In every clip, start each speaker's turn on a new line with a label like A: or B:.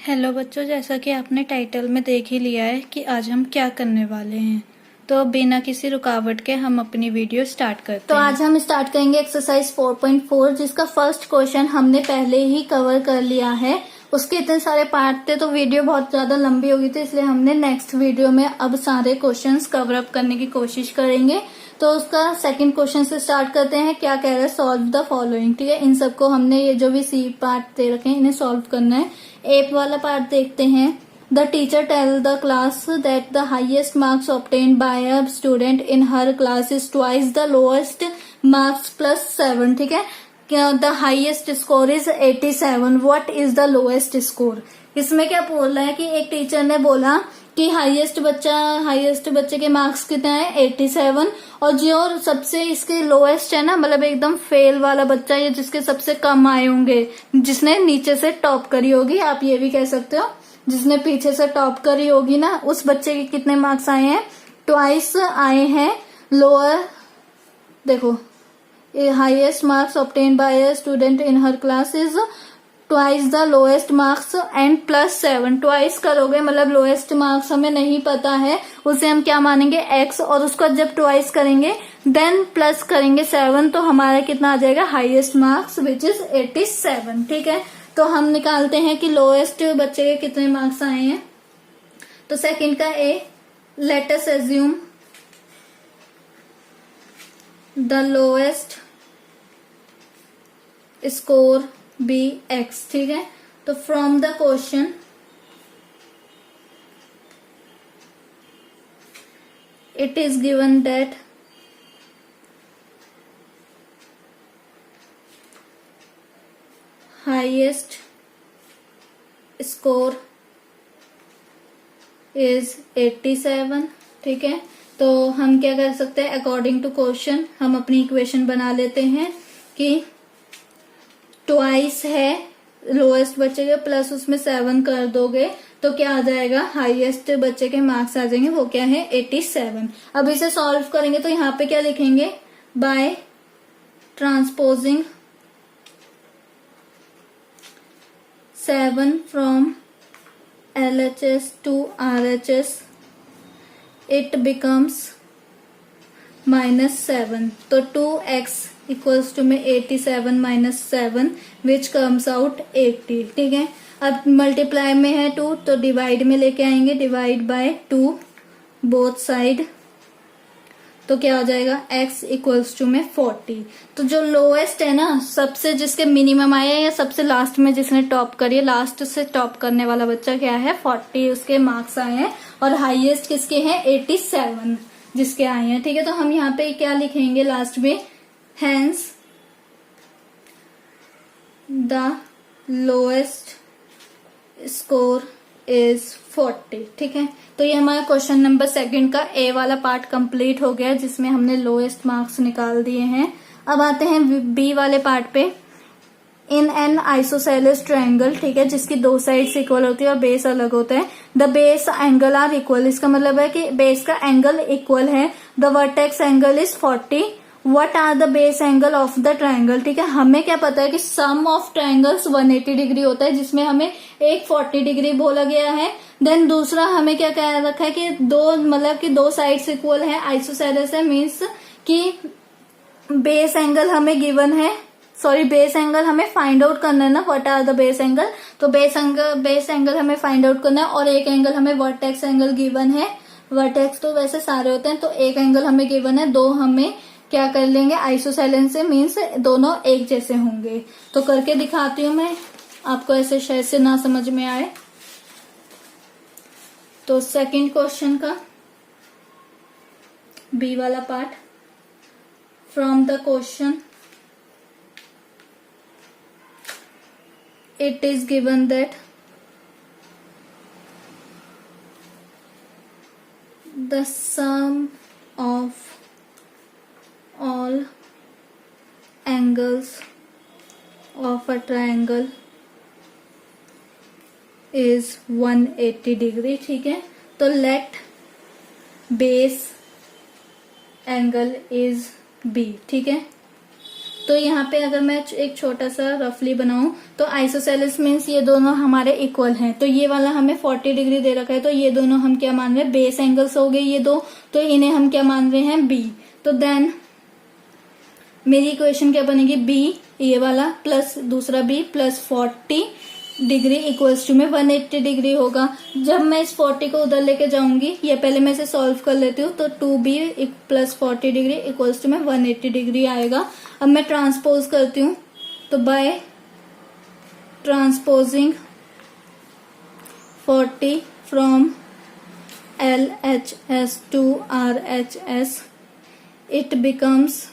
A: Hello बच्चों, जैसा कि आपने टाइटल में देख ही लिया है कि आज हम क्या करने वाले हैं। तो बिना किसी रुकावट के हम अपनी वीडियो स्टार्ट करते हैं।
B: तो आज हम स्टार्ट करेंगे एक्सरसाइज 4.4, जिसका फर्स्ट क्वेश्चन हमने पहले ही कवर कर लिया है। उसके इतने सारे पार्ट थे तो वीडियो बहुत ज्यादा लंबी होगी, तो इसलिए हमने नेक्स्ट वीडियो में अब सारे क्वेश्चंस कवर अप करने की कोशिश करेंगे। तो उसका सेकंड क्वेश्चन से स्टार्ट करते हैं। क्या कह रहा है? Solve the following. ठीक है, इन सबको हमने ये जो भी सी पार्ट दे रखे हैं इन्हें सॉल्व करना है। ए वाला पार्ट देखते हैं। The teacher tell the class that the highest marks obtained by a student in her class is twice the lowest marks plus 7. ठीक है, the highest score is 87. What is the lowest score? इसमें क्या बोल रहा है कि एक teacher ने बोला कि हाईएस्ट बच्चे के मार्क्स कितने हैं? 87, और जो सबसे इसके लोएस्ट है ना, मतलब एकदम फेल वाला बच्चा या जिसके सबसे कम आए होंगे, जिसने नीचे से टॉप करी होगी, आप ये भी कह सकते हो जिसने पीछे से टॉप करी होगी ना, उस बच्चे के कितने मार्क्स आए हैं? ट्वाइस आए हैं लोअर। देखो, highest marks obtain bye a student in her class is twice the lowest marks and plus 7। Twice करोगे मतलब लोएस्ट मार्क्स हमें नहीं पता है, उसे हम क्या मानेंगे? एक्स, और उसको जब ट्वाइस करेंगे देन प्लस करेंगे 7, तो हमारा कितना आ जाएगा? Highest marks which is 87। ठीक है, तो हम निकालते हैं कि लोएस्ट बच्चे के कितने मार्क्स आए हैं। तो सेकंड का A, let us assume the lowest score be X. ठीक है, तो from the question it is given that highest score is 87। ठीक है, तो हम क्या कर सकते हैं? अकॉर्डिंग टू क्वेश्चन हम अपनी इक्वेशन बना लेते हैं कि ट्वाइस है लोएस्ट बच्चे के, प्लस उसमें 7 कर दोगे तो क्या आ जाएगा? हाईएस्ट बच्चे के मार्क्स आ जाएंगे, वो क्या है? 87। अब इसे सॉल्व करेंगे तो यहाँ पे क्या लिखेंगे? By transposing 7 from LHS to RHS, it becomes -7. तो 2x इक्वल्स टू में 87 माइनस 7 विच कम्स आउट 80। ठीक है, अब मल्टीप्लाई में है 2 तो डिवाइड में लेके आएंगे, डिवाइड बाय 2 बोथ साइड, तो क्या हो जाएगा? x इक्वल्स टू में 40। तो जो लोएस्ट है ना, सबसे जिसके मिनिमम आया है या सबसे लास्ट में जिसने टॉप करी है, लास्ट से टॉप करने वाला बच्चा क्या है? 40 उसके मार्क्स आए हैं, और हाईएस्ट किसके हैं? 87 जिसके आए हैं। ठीक है, तो हम यहाँ पे क्या लिखेंगे लास्ट में? Hence the lowest score is 40। ठीक है, तो ये हमारा क्वेश्चन नंबर सेकंड का ए वाला पार्ट कंप्लीट हो गया, जिसमें हमने लोएस्ट मार्क्स निकाल दिए हैं। अब आते हैं बी वाले पार्ट पे। इन एन आइसोसेलेस ट्रायंगल, ठीक है, जिसकी दो साइड्स इक्वल होती है और बेस अलग होता है। The base angle are equal, इसका मतलब है कि बेस का एंगल इक्वल है। The vertex angle is 40। What are the base angle of the triangle? ठीक है, हमें क्या पता है कि सम ऑफ ट्रायंगल्स 180 डिग्री होता है, जिसमें हमें एक 40 डिग्री बोला गया है। देन दूसरा हमें क्या कह रखा है कि दो साइड्स इक्वल है, आइसोसेलेस है, मीन्स कि बेस एंगल हमें गिवन है, बेस एंगल हमें फाइंड आउट करना है ना, what are the base angle. तो बेस एंगल हमें फाइंड आउट करना है, और एक एंगल हमें वर्टेक्स एंगल गिवन है। वर्टेक्स तो वैसे सारे होते हैं, तो एक एंगल हमें गिवन है, दो हमें क्या कर लेंगे? आइसोसेलेस से, मीन्स दोनों एक जैसे होंगे। तो करके दिखाती हूँ मैं आपको, ऐसे शायद से ना समझ में आए। तो सेकंड क्वेश्चन का बी वाला part, from the question it is given that the sum of all angles of a triangle is 180 degree। ठीक है, तो let base angle is B। ठीक है, तो यहाँ पे अगर मैं एक छोटा सा रफली बनाऊं तो आइसोसेलेस मीन्स ये दोनों हमारे इक्वल हैं। तो ये वाला हमें 40 डिग्री दे रखा है, तो ये दोनों हम क्या मान रहे हैं, बेस एंगल्स हो गए ये दो, तो इन्हें हम क्या मान रहे हैं, बी। तो देन मेरी इक्वेशन क्या बनेगी, बी ये वाला प्लस दूसरा B plus 40 degree equals to में 180 डिग्री होगा। जब मैं इस 40 को उधर लेके जाऊंगी, ये पहले मैं इसे सॉल्व कर लेती हूँ, तो 2b plus 40 degree equals to में 180 डिग्री आएगा। अब मैं ट्रांसपोज करती हूँ, तो by transposing 40 from LHS to RHS it becomes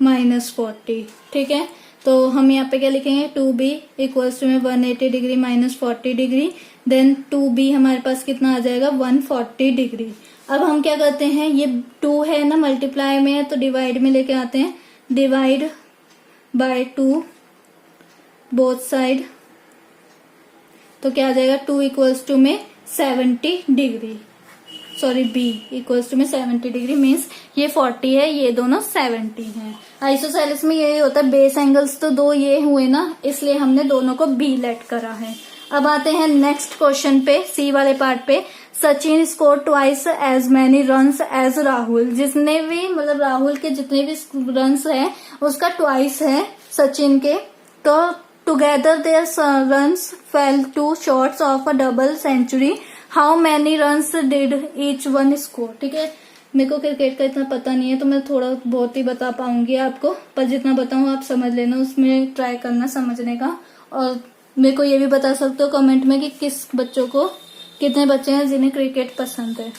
B: -40। ठीक है, तो हम यहाँ पे क्या लिखेंगे, 2b इक्वल्स टू में 180 degree minus 40 degree, then 2b हमारे पास कितना आ जाएगा, 140 डिग्री। अब हम क्या करते हैं, ये 2 है ना, मल्टीप्लाई में है तो डिवाइड में लेके आते हैं, डिवाइड बाय 2 बोथ साइड, तो क्या आ जाएगा, 2 इक्वल्स टू में 70 degree, sorry b equals to में 70 डिग्री मीन्स ये 40 है, ये दोनों 70 हैं। आइसोसेलेस में यही होता है, बेस एंगल्स तो दो ये हुए ना, इसलिए हमने दोनों को b लेट करा है। अब आते हैं नेक्स्ट क्वेश्चन पे, सी वाले पार्ट पे। Sachin score twice as many runs as Rahul. जितने भी मतलब राहुल के जितने भी रन्स हैं उसका ट्वाइस है सचिन के, तो together their runs fell two shorts of a double century, how many runs did each one score. ठीक है, मेरे को क्रिकेट का इतना पता नहीं है तो मैं थोड़ा बहुत ही बता पाऊंगी आपको, पर जितना बताऊं आप समझ लेना, उसमें ट्राई करना समझने का। और मेरे को ये भी बता सकते हो कमेंट में कि किस बच्चों को, कितने बच्चे हैं जिन्हें क्रिकेट पसंद है।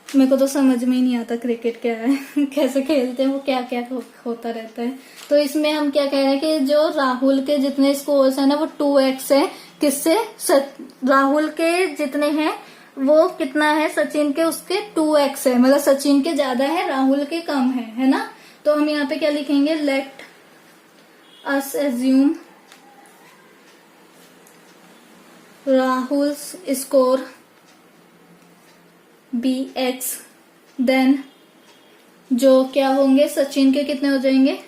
B: मेरे को तो समझ में ही नहीं आता क्रिकेट क्या है कैसे खेलते हैं वो, क्या क्या होता रहता है। तो इसमें हम क्या कह रहे हैं कि जो राहुल के जितने स्कोर्स है ना वो 2x है, किससे, राहुल के जितने हैं वो कितना है, सचिन के उसके 2x है, मतलब सचिन के ज्यादा है राहुल के कम है ना। तो हम यहाँ पे क्या लिखेंगे, let us assume Rahul's score bx, then जो क्या होंगे, सचिन के कितने हो जाएंगे,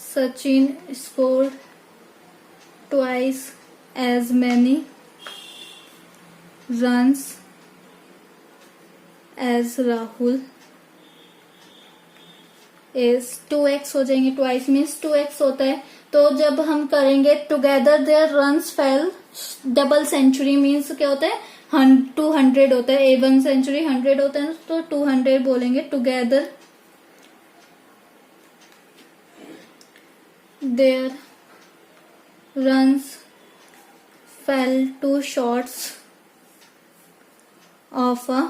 B: Sachin score twice as many runs as Rahul is 2x हो जाएंगे, ट्वाइस मीन्स 2x होता है। तो जब हम करेंगे together their runs fell double century means क्या होता है, 200 होता है, A1 सेंचुरी 100 होता है, तो 200 बोलेंगे। Together their runs fell two shots of a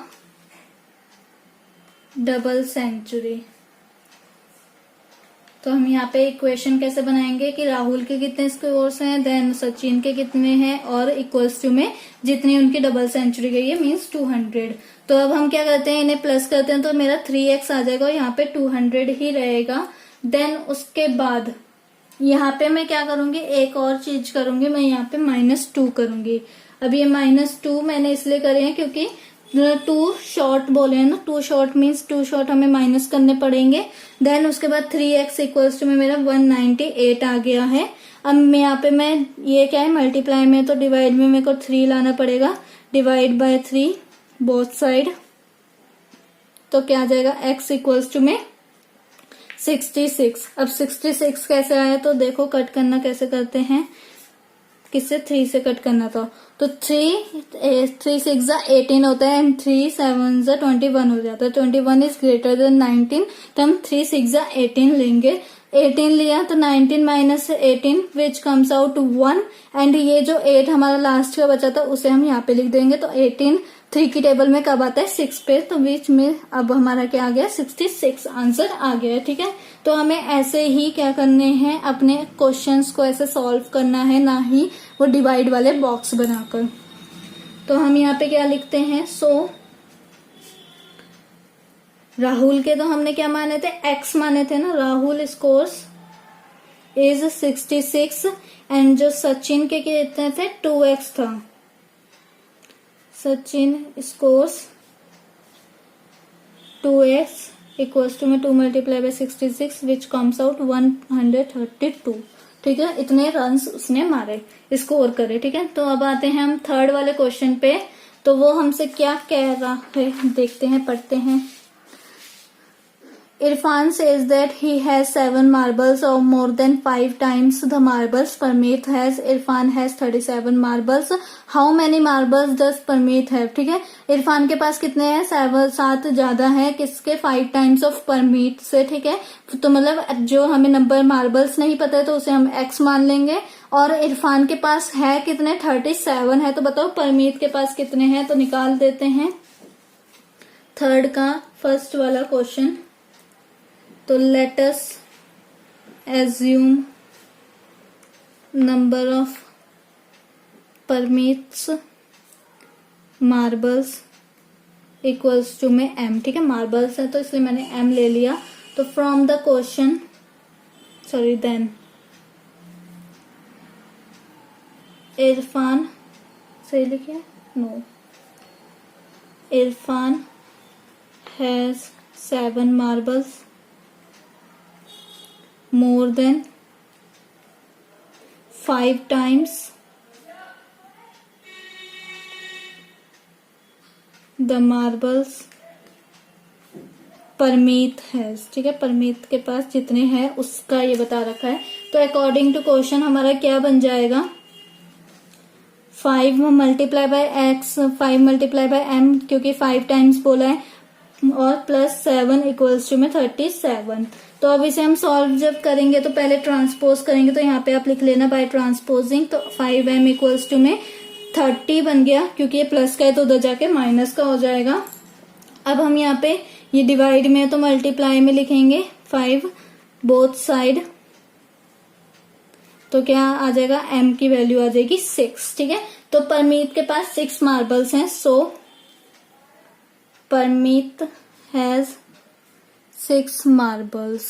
B: double century. तो हम यहाँ पे इक्वेशन कैसे बनाएंगे कि राहुल के कितने स्कोर्स हैं, देन सचिन के कितने हैं, और इक्वल्स टू में जितनी उनकी डबल सेंचुरी गई है मीन्स 200। तो अब हम क्या करते हैं, इन्हें प्लस करते हैं, तो मेरा 3x आ जाएगा और यहाँ पे 200 ही रहेगा। देन उसके बाद यहाँ पे मैं क्या करूंगी, एक और चीज करूंगी, मैं यहाँ पे -2 करूंगी। अब ये -2 मैंने इसलिए करे हैं क्योंकि 2 शॉर्ट बोले हैं ना, 2 शॉर्ट मीन्स 2 शॉर्ट हमें माइनस करने पड़ेंगे। देन उसके बाद 3x इक्वल्स टू में मेरा 198 आ गया है। अब मैं यहाँ पे मैं ये क्या है, मल्टीप्लाई में, तो डिवाइड में मेरे को 3 लाना पड़ेगा, डिवाइड बाय 3 बोथ साइड, तो क्या आ जाएगा, x इक्वल्स टू में 66। अब 66 कैसे आया, तो देखो कट करना कैसे करते हैं, किससे, 3 से कट करना था, तो 3 6 18 होता है, एंड 3 7 21 हो जाता है। 21 इज ग्रेटर देन 19, तो हम 3 6 18 लेंगे। 18 लिया तो 19 minus 18 which comes out 1, and ये जो 8 हमारा लास्ट का बचा था उसे हम यहाँ पे लिख देंगे। तो 18 3 की टेबल में कब आता है, 6 पे, तो बीच में अब हमारा क्या आ गया, 66 आंसर आ गया है। ठीक है, तो हमें ऐसे ही क्या करने हैं, अपने क्वेश्चंस को ऐसे सॉल्व करना है, ना ही वो डिवाइड वाले बॉक्स बनाकर। तो हम यहाँ पे क्या लिखते हैं, सो राहुल के तो हमने क्या माने थे, x माने थे ना, राहुल स्कोर्स इज 66, एंड जो सचिन के कितने थे, 2x था, Sachin scores 2x equals to में 2 multiply by 66 which comes out 132। ठीक है, इतने रन्स उसने मारे, स्कोर करे। ठीक है, तो अब आते हैं हम थर्ड वाले क्वेश्चन पे। तो वो हमसे क्या कह रहा है देखते हैं, पढ़ते हैं। Irfan says that he has 7 marbles or more than 5 times the marbles Parmeet has. Irfan has 37 marbles. How many marbles does Parmeet have? ठीक है, इरफान के पास कितने हैं? 7 ज्यादा है किसके? 5 टाइम्स ऑफ परमीत से। ठीक है, तो मतलब जो हमें नंबर मार्बल्स नहीं पता है तो उसे हम x मान लेंगे। और इरफान के पास है कितने? 37 है। तो बताओ परमीत के पास कितने हैं? तो निकाल देते हैं थर्ड का फर्स्ट वाला क्वेश्चन। तो let us assume number of permits marbles equals to में m। ठीक है, मार्बल्स है तो इसलिए मैंने m ले लिया। तो from the question then Irfan, सही लिखिए, no, Irfan has 7 marbles more than 5 times the marbles Parmeet has. ठीक है, परमीत के पास जितने हैं उसका ये बता रखा है। तो अकॉर्डिंग टू क्वेश्चन हमारा क्या बन जाएगा? 5 multiply by x, 5 multiply by M क्योंकि 5 टाइम्स बोला है, और प्लस 7 इक्वल्स टू में 37। तो अब इसे हम सॉल्व जब करेंगे तो पहले ट्रांसपोज करेंगे। तो यहाँ पे आप लिख लेना बाय ट्रांसपोजिंग। तो 5m इक्वल्स टू में 30 बन गया, क्योंकि ये प्लस का है तो उधर जाके माइनस का हो जाएगा। अब हम यहाँ पे ये डिवाइड में है तो मल्टीप्लाई में लिखेंगे 5 बोथ साइड। तो क्या आ जाएगा? m की वैल्यू आ जाएगी 6। ठीक है, तो परमीत के पास 6 मार्बल्स हैं। सो परमीत हैज 6 मार्बल्स।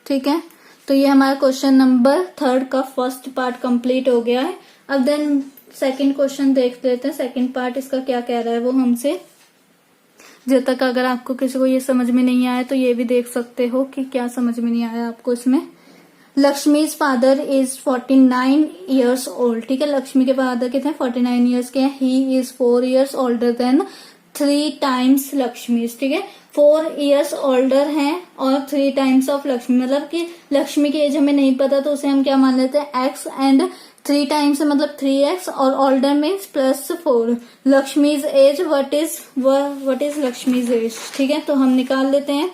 B: ठीक है, तो ये हमारा क्वेश्चन नंबर थर्ड का फर्स्ट पार्ट कंप्लीट हो गया है। अब देन सेकंड क्वेश्चन देख लेते हैं। सेकंड पार्ट इसका क्या कह रहा है वो हमसे। जब तक अगर आपको किसी को ये समझ में नहीं आया तो ये भी देख सकते हो कि क्या समझ में नहीं आया आपको इसमें। Lakshmi's father is 49 years old. ठीक है, लक्ष्मी के फादर कितने? 49 years के हैं। He is 4 years older than 3 times Lakshmi's. ठीक है, 4 years ओल्डर हैं और 3 times ऑफ लक्ष्मी, मतलब कि लक्ष्मी की एज हमें नहीं पता तो उसे हम क्या मान लेते हैं? x, एंड 3 times मतलब 3x, और older means +4। Lakshmi's age, what is Lakshmi's age? ठीक है, तो हम निकाल लेते हैं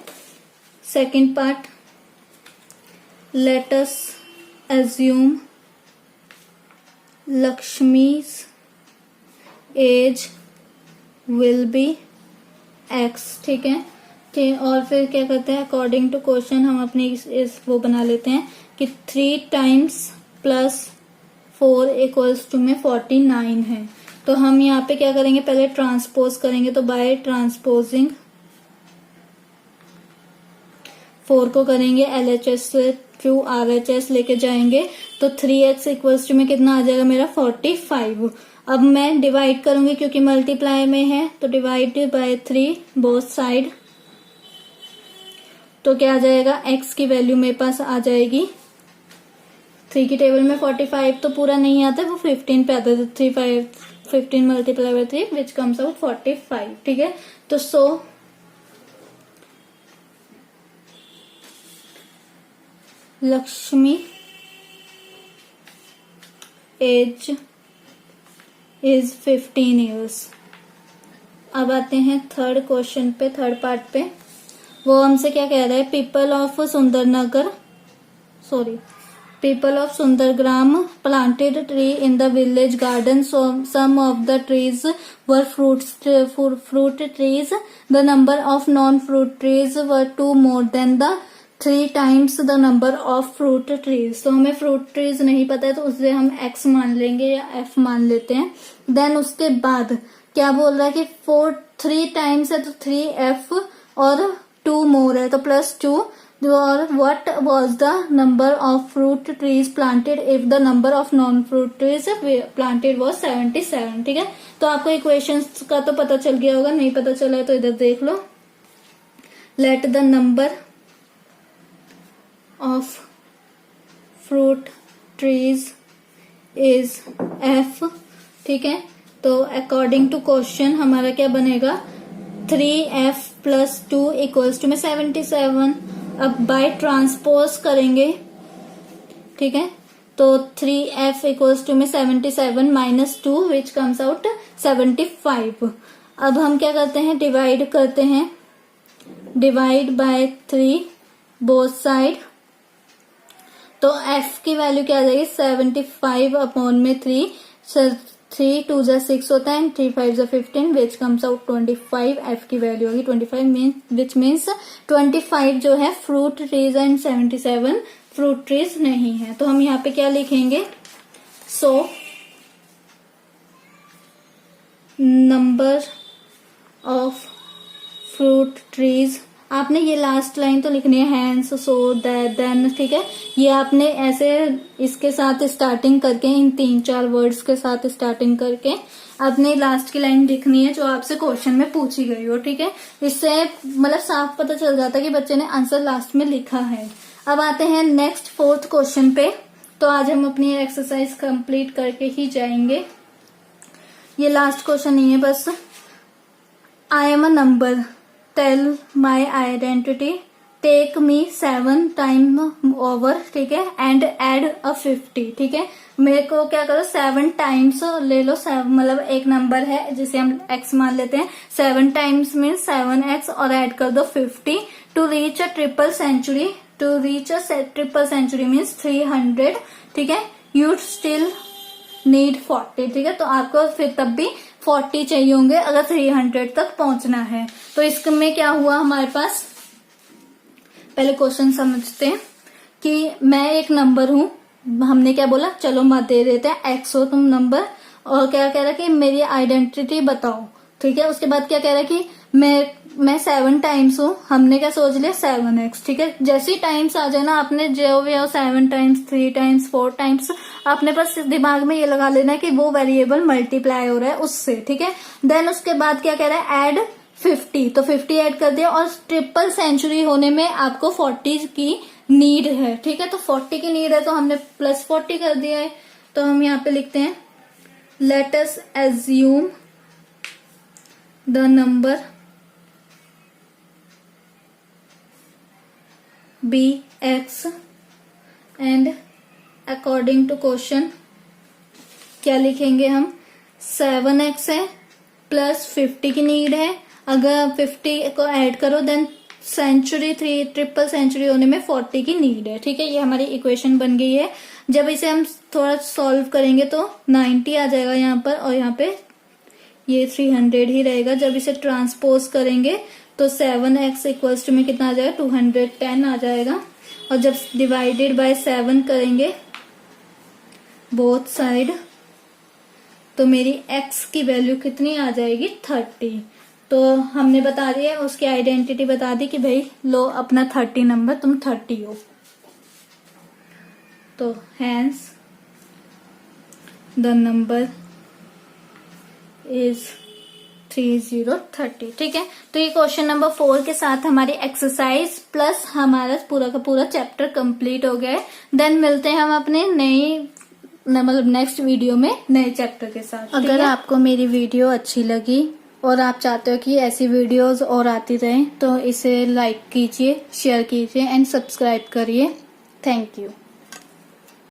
B: second part. Let us assume Lakshmi's age will be x। ठीक है, और फिर क्या करते हैं? अकॉर्डिंग टू क्वेश्चन हम अपनी इस वो बना लेते हैं कि 3 times +4 इक्वल्स टू में 49 है। तो हम यहाँ पे क्या करेंगे? पहले ट्रांसपोज करेंगे। तो बाय ट्रांसपोजिंग 4 को करेंगे LHS से टू RHS लेके जाएंगे। तो 3x इक्वल्स टू में कितना आ जाएगा मेरा? 45। अब मैं डिवाइड करूंगी क्योंकि मल्टीप्लाई में है, तो डिवाइड बाय 3 बोथ साइड। तो क्या आ जाएगा? x की वैल्यू मेरे पास आ जाएगी 3 की टेबल में 45 तो पूरा नहीं आता, वो 15 पे आता है। 15 multiply by 3 which comes out 45। ठीक है, तो सो लक्ष्मी एज इज 15 years। अब आते हैं थर्ड क्वेश्चन पे, थर्ड पार्ट पे। वो हमसे क्या कह रहा है? People of Sundargram planted a tree in the village garden. So some of the trees were fruit trees. The number of non-fruit trees were 2 more than the 3 times the number of fruit trees. तो हमें fruit trees नहीं पता है तो उसे हम x मान लेंगे या f मान लेते हैं। देन उसके बाद क्या बोल रहा है कि 3 times है तो 3f और 2 more है तो +2। और what was the number of fruit trees planted if the number of non-fruit trees planted was 77। ठीक है, तो आपको इक्वेशंस का तो पता चल गया होगा, नहीं पता चला है तो इधर देख लो। Let the number of fruit trees is f। ठीक है, तो अकॉर्डिंग टू क्वेश्चन हमारा क्या बनेगा, 3f प्लस 2 इक्वल्स टू में 77। अब बाय ट्रांसपोज करेंगे, ठीक है, तो 3f इक्वल्स टू में 77 माइनस 2 विच कम्स आउट 75। अब हम क्या करते हैं, डिवाइड करते हैं, डिवाइड बाय 3 बोथ साइड, तो f की वैल्यू क्या आ जाएगी 75 अपॉन में 3, 3 2 जा 6 होता है, 3 5 जा 15 विच कम्स आउट 25। f की वैल्यू होगी 25 विच मीन्स 25 जो है fruit trees and 77 fruit trees नहीं है। तो हम यहाँ पे क्या लिखेंगे, so number of fruit trees, आपने ये लास्ट लाइन तो लिखनी है, हैंस सो दैट देन, ठीक है, ये आपने ऐसे इसके साथ स्टार्टिंग करके, इन 3-4 वर्ड्स के साथ स्टार्टिंग करके आपने लास्ट की लाइन लिखनी है जो आपसे क्वेश्चन में पूछी गई हो। ठीक है, इससे मतलब साफ पता चल जाता है कि बच्चे ने आंसर लास्ट में लिखा है। अब आते हैं नेक्स्ट 4th क्वेश्चन पे। तो आज हम अपनी एक्सरसाइज कंप्लीट करके ही जाएंगे, ये लास्ट क्वेश्चन नहीं है बस। I am a number, tell my identity, take me 7 time over, ठीक है, एंड एड अ 50। ठीक है, मेरे को क्या करो 7 टाइम्स ले लो, मतलब एक नंबर है जिसे हम x मान लेते हैं, 7 टाइम्स मीन्स 7x और ऐड कर दो 50 to reach a triple century. To reach a triple century means 300। ठीक है, यू स्टिल नीड 40। ठीक है, तो आपको फिर तब भी 40 चाहिए होंगे अगर 300 तक पहुंचना है। तो इसमें क्या हुआ हमारे पास, पहले क्वेश्चन समझते हैं कि मैं एक नंबर हूं, हमने क्या बोला, चलो मत दे देते हैं, x हो तुम नंबर, और क्या कह रहा कि मेरी आइडेंटिटी बताओ। ठीक है, उसके बाद क्या कह रहा कि मैं 7 टाइम्स हूँ, हमने क्या सोच लिया 7x। ठीक है, जैसी टाइम्स आ जाए ना, आपने जो भी हो 7 टाइम्स 3 टाइम्स 4 टाइम्स, आपने बस दिमाग में ये लगा लेना कि वो वेरिएबल मल्टीप्लाई हो रहा है उससे। ठीक है, देन उसके बाद क्या कह रहा है, ऐड 50, तो 50 ऐड कर दिया, और ट्रिपल सेंचुरी होने में आपको 40 की नीड है। ठीक है, तो 40 की नीड है तो हमने प्लस 40 कर दिया है। तो हम यहाँ पे लिखते हैं, let us assume the number be x and according to question क्या लिखेंगे हम, 7x है प्लस 50 की नीड है, अगर 50 को ऐड करो देन सेंचुरी ट्रिपल सेंचुरी होने में 40 की नीड है। ठीक है, ये हमारी इक्वेशन बन गई है। जब इसे हम थोड़ा सॉल्व करेंगे तो 90 आ जाएगा यहाँ पर, और यहाँ पे ये 300 ही रहेगा। जब इसे ट्रांसपोज करेंगे तो 7x इक्वल्स टू में कितना आ जाएगा, 210 आ जाएगा। और जब डिवाइडेड बाय 7 करेंगे बोथ साइड, तो मेरी x की वैल्यू कितनी आ जाएगी, 30। तो हमने बता दिया, उसकी आइडेंटिटी बता दी कि भाई लो अपना 30 नंबर, तुम 30 हो। तो हैंस द नंबर इज 3030। ठीक है, तो ये क्वेश्चन नंबर 4 के साथ हमारी एक्सरसाइज प्लस हमारा पूरा का पूरा चैप्टर कंप्लीट हो गया है। देन मिलते हैं हम अपने नई मतलब नेक्स्ट वीडियो में नए चैप्टर के साथ। अगर आपको मेरी वीडियो अच्छी लगी और आप चाहते हो कि ऐसी वीडियोस और आती रहें तो इसे लाइक कीजिए, शेयर कीजिए एंड सब्सक्राइब करिए। Thank you.